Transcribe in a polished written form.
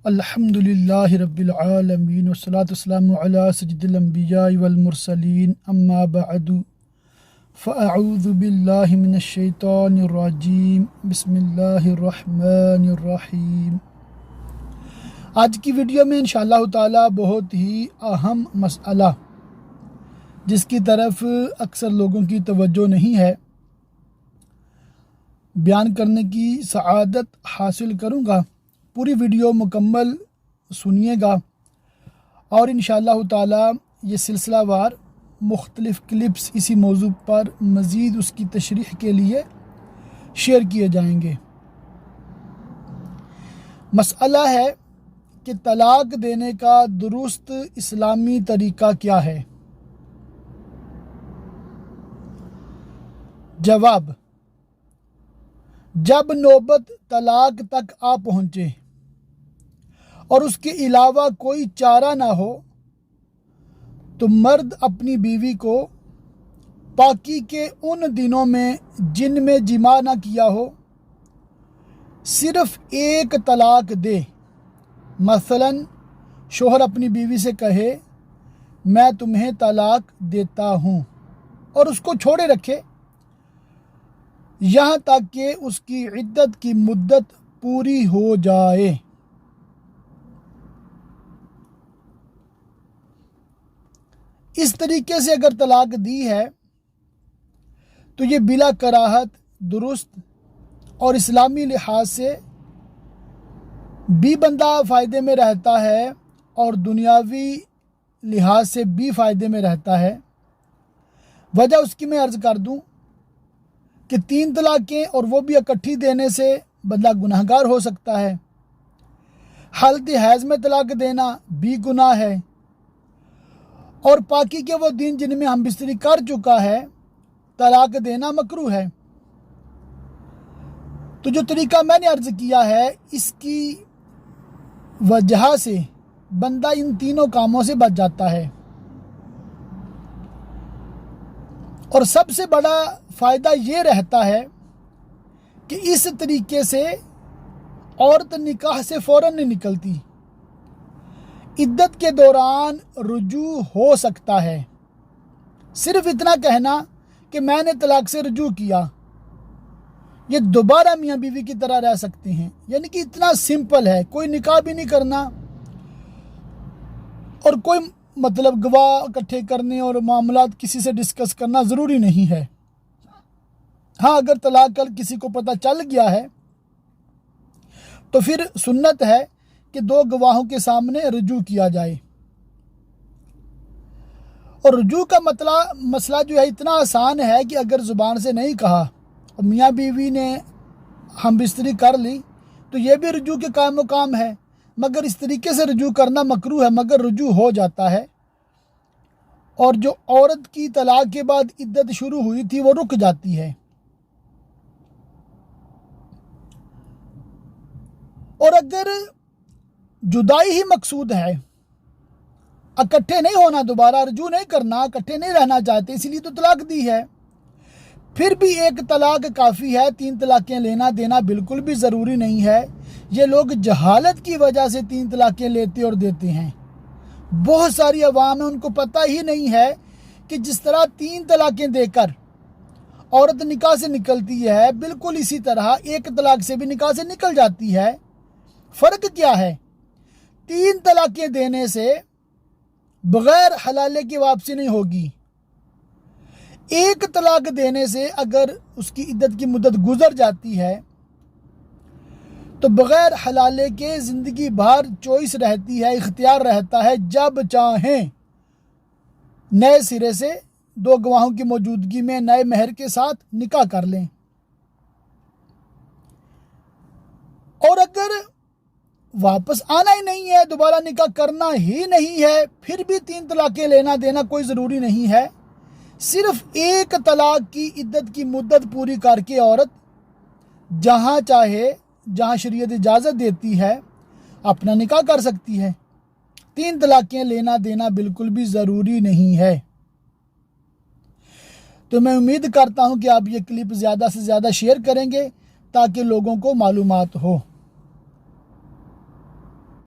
الحمدللہ رب العالمین والصلاة والسلام علی سید الانبیاء والمرسلین اما بعد فاعوذ باللہ من الشیطان الرجیم بسم اللہ الرحمن الرحیم۔ آج کی ویڈیو میں انشاءاللہ تعالی بہت ہی اہم مسئلہ جس کی طرف اکثر لوگوں کی توجہ نہیں ہے بیان کرنے کی سعادت حاصل کروں گا۔ پوری ویڈیو مکمل سنیے گا اور انشاءاللہ تعالی یہ سلسلہ وار مختلف کلپس اسی موضوع پر مزید اس کی تشریح کے لیے شیئر کیے جائیں گے۔ مسئلہ ہے کہ طلاق دینے کا درست اسلامی طریقہ کیا ہے؟ جواب: جب نوبت طلاق تک آ پہنچے اور اس کے علاوہ کوئی چارہ نہ ہو تو مرد اپنی بیوی کو پاکی کے ان دنوں میں جن میں جماع نہ کیا ہو صرف ایک طلاق دے۔ مثلا شوہر اپنی بیوی سے کہے میں تمہیں طلاق دیتا ہوں اور اس کو چھوڑے رکھے یہاں تک کہ اس کی عدت کی مدت پوری ہو جائے۔ اس طریقے سے اگر طلاق دی ہے تو یہ بلا کراہت درست اور اسلامی لحاظ سے بھی بندہ فائدے میں رہتا ہے اور دنیاوی لحاظ سے بھی فائدے میں رہتا ہے۔ وجہ اس کی میں عرض کر دوں کہ 3 طلاقیں اور وہ بھی اکٹھی دینے سے بندہ گناہگار ہو سکتا ہے۔ حالت حیض میں طلاق دینا بھی گناہ ہے اور پاکی کے وہ دن جن میں ہم بستری کر چکا ہے طلاق دینا مکروہ ہے۔ تو جو طریقہ میں نے عرض کیا ہے اس کی وجہ سے بندہ ان تینوں کاموں سے بچ جاتا ہے، اور سب سے بڑا فائدہ یہ رہتا ہے کہ اس طریقے سے عورت نکاح سے فوراً نہیں نکلتی، عدت کے دوران رجوع ہو سکتا ہے۔ صرف اتنا کہنا کہ میں نے طلاق سے رجوع کیا، یہ دوبارہ میاں بیوی کی طرح رہ سکتے ہیں، یعنی کہ اتنا سمپل ہے، کوئی نکاح بھی نہیں کرنا اور کوئی گواہ اکٹھے کرنے اور معاملات کسی سے ڈسکس کرنا ضروری نہیں ہے۔ ہاں اگر طلاق کل کسی کو پتہ چل گیا ہے تو پھر سنت ہے کہ 2 گواہوں کے سامنے رجوع کیا جائے، اور رجوع کا مسئلہ جو ہے اتنا آسان ہے کہ اگر زبان سے نہیں کہا اور میاں بیوی نے ہم بستری کر لی تو یہ بھی رجوع کے قائم مقام ہے، مگر اس طریقے سے رجوع کرنا مکروہ ہے، مگر رجوع ہو جاتا ہے، اور جو عورت کی طلاق کے بعد عدت شروع ہوئی تھی وہ رک جاتی ہے۔ اور اگر جدائی ہی مقصود ہے، اکٹھے نہیں ہونا، دوبارہ رجوع نہیں کرنا، اکٹھے نہیں رہنا چاہتے اسی لیے تو طلاق دی ہے، پھر بھی ایک طلاق کافی ہے، 3 طلاقیں لینا دینا بالکل بھی ضروری نہیں ہے۔ یہ لوگ جہالت کی وجہ سے 3 طلاقیں لیتے اور دیتے ہیں۔ بہت ساری عوام ہیں ان کو پتہ ہی نہیں ہے کہ جس طرح 3 طلاقیں دے کر عورت نکاح سے نکلتی ہے بالکل اسی طرح ایک طلاق سے بھی نکاح سے نکل جاتی ہے۔ فرق کیا ہے؟ 3 طلاقیں دینے سے بغیر حلالے کی واپسی نہیں ہوگی، ایک طلاق دینے سے اگر اس کی عدت کی مدت گزر جاتی ہے تو بغیر حلالے کے زندگی بھر چوائس رہتی ہے، اختیار رہتا ہے، جب چاہیں نئے سرے سے 2 گواہوں کی موجودگی میں نئے مہر کے ساتھ نکاح کر لیں۔ اور اگر واپس آنا ہی نہیں ہے، دوبارہ نکاح کرنا ہی نہیں ہے، پھر بھی 3 طلاقیں لینا دینا کوئی ضروری نہیں ہے، صرف ایک طلاق کی عدت کی مدت پوری کر کے عورت جہاں چاہے، جہاں شریعت اجازت دیتی ہے، اپنا نکاح کر سکتی ہے۔ 3 طلاقیں لینا دینا بالکل بھی ضروری نہیں ہے۔ تو میں امید کرتا ہوں کہ آپ یہ کلپ زیادہ سے زیادہ شیئر کریں گے تاکہ لوگوں کو معلومات ہو۔